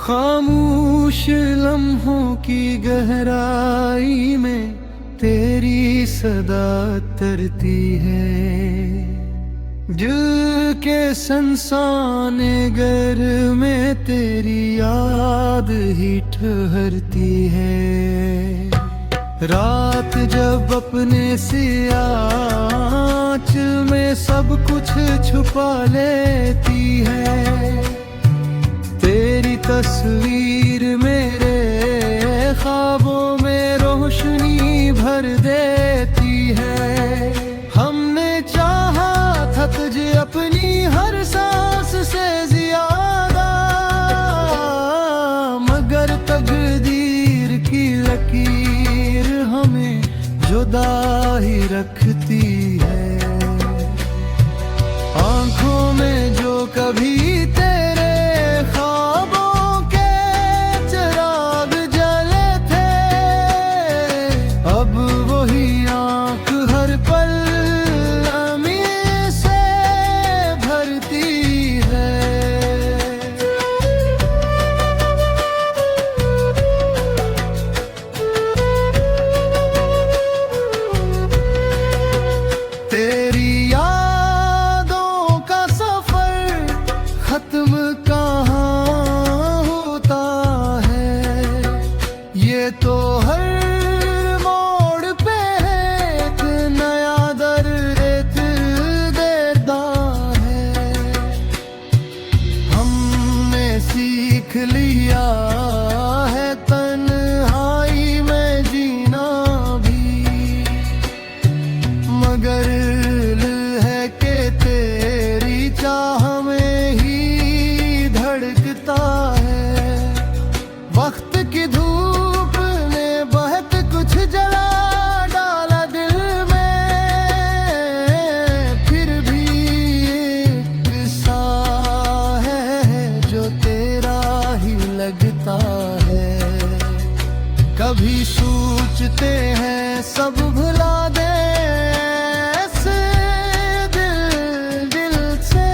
खामोश लम्हों की गहराई में तेरी सदा तरती है। दिल के संसाने घर में तेरी याद ही ठहरती है। रात जब अपने आँचल में सब कुछ छुपा लेती है, तेरी तस्वीर मेरे ख्वाबों में रोशनी भर देती है। हमने चाहा था तुझे अपनी हर सांस से ज्यादा, मगर तकदीर की लकीर हमें जुदा ही रखती है। आंखों में जो कभी तेरे ख्वाबों के चिराग जले थे, अब वही आंख हर पल अमी से भरती है। तेरी यादों का सफर खत्म कहाँ होता है, ये तो हर मोड़ पे एक नया दर्द देता है। हमने सीख लिया है तन्हाई में जीना भी, मगर है कि तेरी चाह में ही धड़कता है। वक्त की धूप ने बहुत कुछ जला डाला दिल में, फिर भी एक किस्सा है जो तेरा ही लगता है। कभी सोचते हैं सब भुला दे ऐसे दिल से,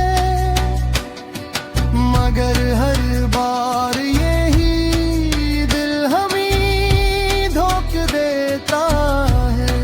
मगर हर बार यही दिल हमें धोखा देता है।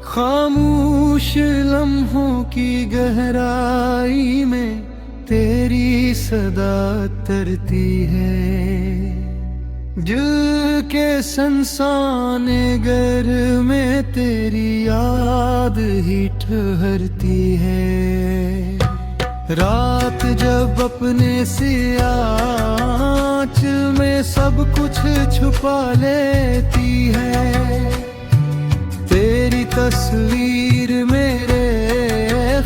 खामोश लम्हों की गहराई में तेरी सदा तरती है। दिल के संसाने घर में तेरी याद ही ठहरती है। रात जब अपने आँचल में सब कुछ छुपा लेती है, तेरी तस्वीर मेरे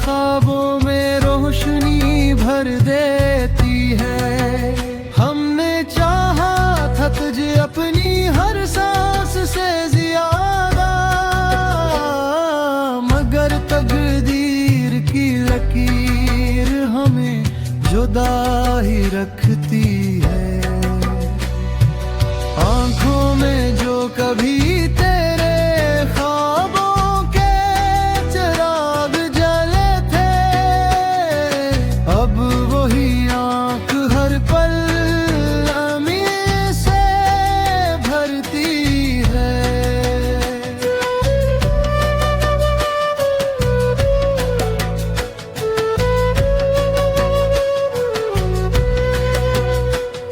ख्वाबों में रोशनी भर देती है। हमने चाहा था तुझे अपनी हर सांस से ज्यादा, मगर तकदीर की लकीर हमें जुदा ही रखती है। आंखों में जो कभी तेरे ख्वाबों के चिराग जले थे, अब वही आंख हर पल अमी से भरती है।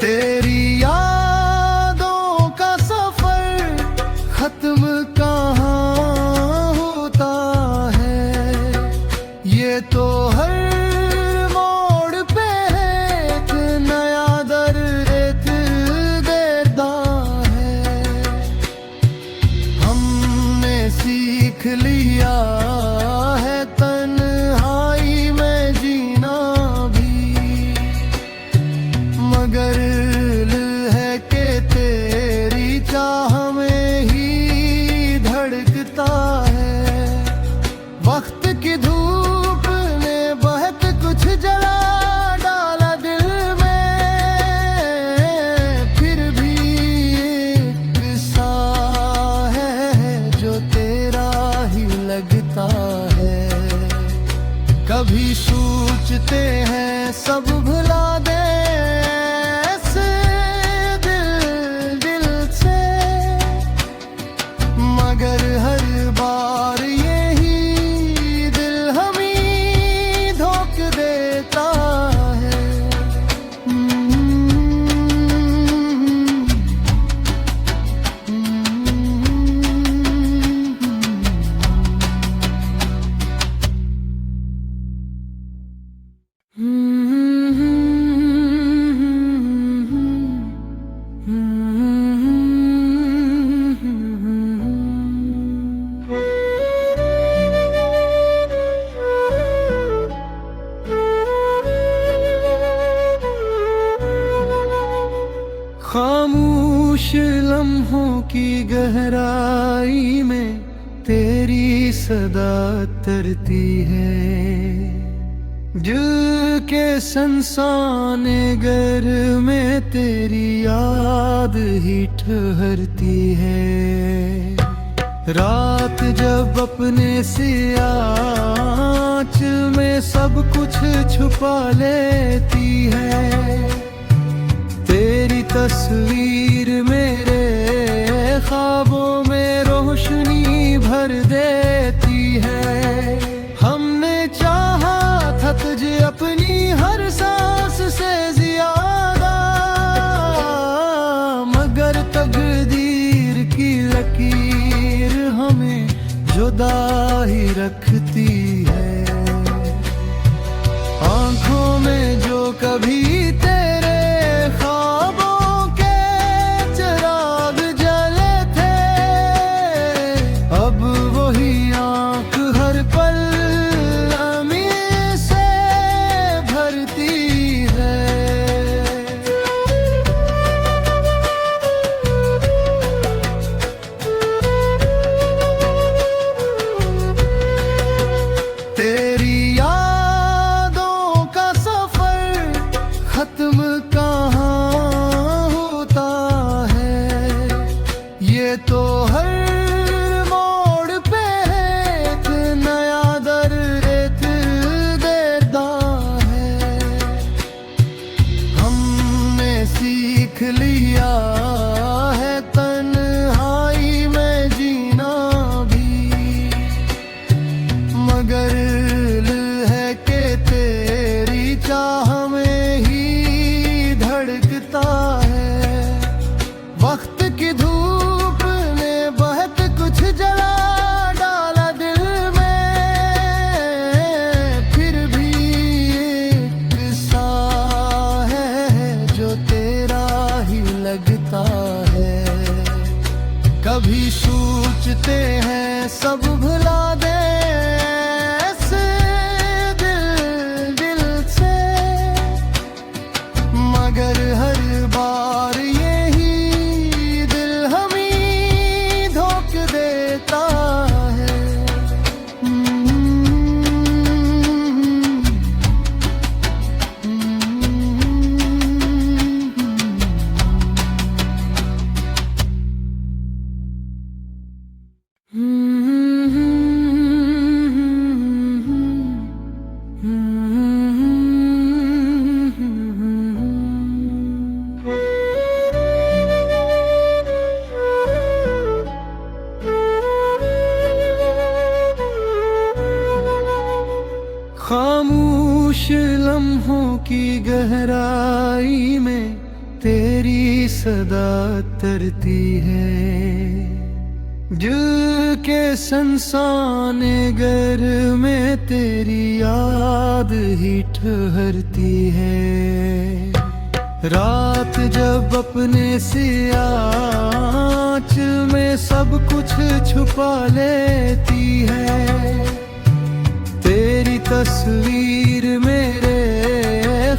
तेरी यादों का सफर की धूप ने बहुत कुछ जला डाला दिल में, फिर भी एक सा है जो तेरा ही लगता है। कभी सोचते हैं सब भुला दे ऐसे दिल से, मगर हर बार यही दिल हमें धोखा देता है। खामोश लम्हों की गहराई में तेरी सदा तरती है। दिल के संसाने घर में तेरी याद ही ठहरती है। रात जब अपने से आंचल में सब कुछ छुपा लेती है, तेरी तस्वीर मेरे ख्वाबों में रोशनी भर देती है। हमने चाहा था तुझे अपनी हर सांस से ज्यादा, मगर तकदीर की लकीर हमें जुदा ही रखती है। आंखों में जो कभी तेरे ख्वाबों के चिराग जले थे, अब वही आंख हर पल अमी से भरती है। तेरी यादों का सफर खत्म कहाँ होता है, ये तो हर मोड़ पे एक नया दर्द देता है। हमने सीख लिया है तन्हाई में जीना भी, मगर है कि तेरी चाह में ही धड़कता है। वक्त की धूप ने बहुत कुछ जला डाला दिल में, फिर भी एक सा है जो तेरा ही लगता है। कभी सोचते हैं सब भुला दे ऐसे दिल से, मगर हर बार यही दिल हमें धोखा देता है। खामोश लम्हों की गहराई में तेरी सदा तरती है। दिल के संसाने घर में तेरी याद ही ठहरती है। रात जब अपने से आंचल में सब कुछ छुपा लेती है, तेरी तस्वीर मेरे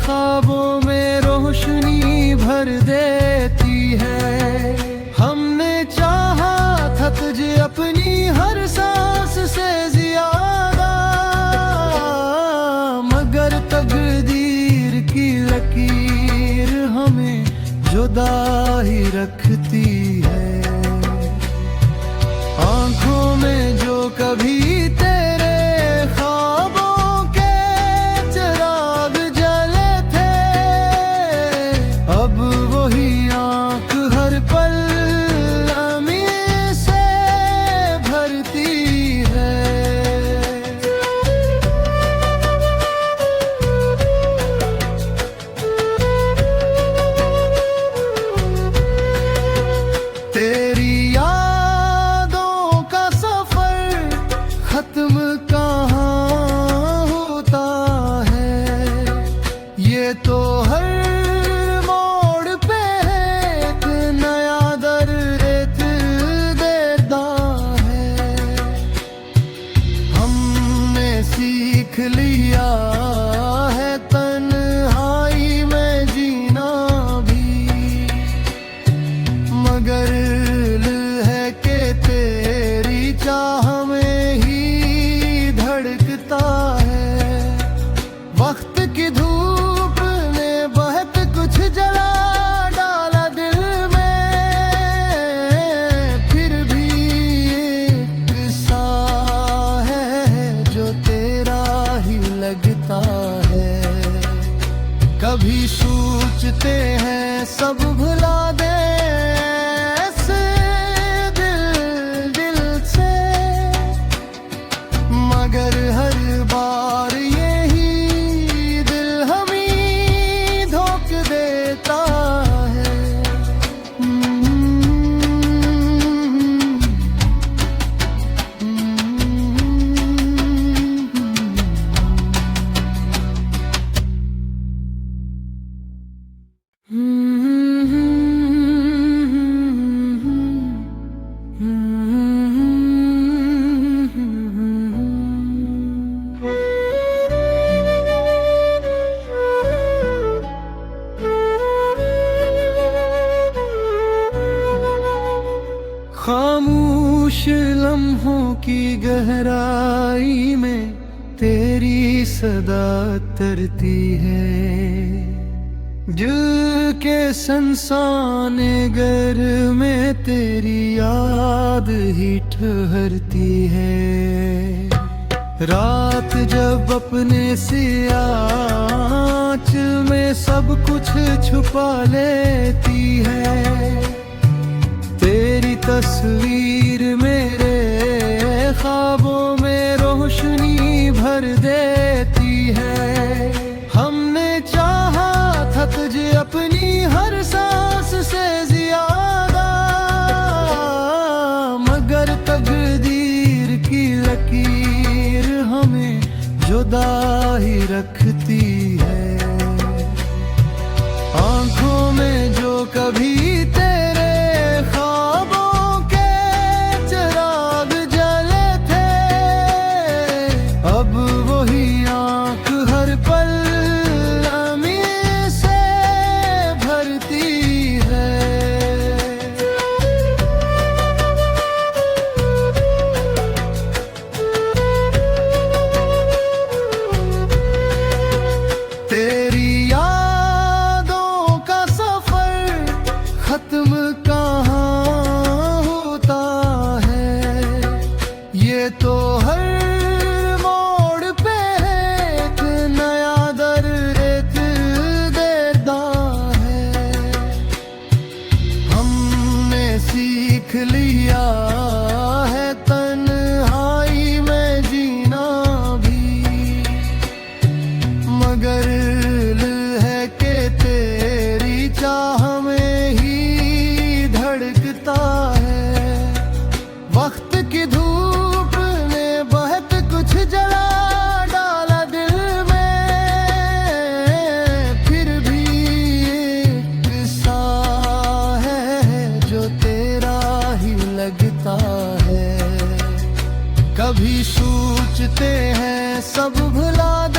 ख्वाबों में रोशनी भर देती है। हमने चाहा था तुझे अपनी हर सांस से ज्यादा, जुदा ही रखती है। आंखों में जो कभी तेरे ख्वाबों के चिराग जले थे, अब वही आंख हर पल अमी से भरती है। तेरी यादों का सफर खत्म कहाँ होता है, ये तो हर मोड़ पे एक नया दर्द देता है। हमने सीख लिया है तन्हाई में जीना भी, मगर है कि तेरी चाह में ही धड़कता है। वक्त की धूप ने बहुत कुछ जला डाला दिल में, फिर भी एक सा है जो तेरा ही लगता है। कभी सोचते हैं सब भुला दे ऐसे दिल से, मगर हर बार यही दिल हमें धोखा देता है। खामोश लम्हों की गहराई में तेरी सदा तरती है। दिल के संसाने घर में तेरी याद ही ठहरती है। रात जब अपने से आँच में सब कुछ छुपा लेती है, तेरी तस्वीर मेरे ख्वाबों में रोशनी भर देती है। हमने चाहा था तुझे अपनी हर सांस से ज्यादा, मगर तकदीर की लकीर हमें जुदा ही रखती है। आंखों में जो कभी तेरे ख्वाबों के चिराग जले थे, अब वही आंख हर पल अमी से भरती है। तेरी यादों का सफर खत्म कहाँ होता है, ये तो हर मोड़ पे एक नया दर्द देता है। हमने सीख लिया है तन्हाई में जीना भी, मगर है कि तेरी चाह में ही धड़कता है। वक्त की धूप ने बहुत कुछ जला डाला दिल में, फिर भी एक सा है जो तेरा ही लगता है। कभी सोचते हैं सब भुला दे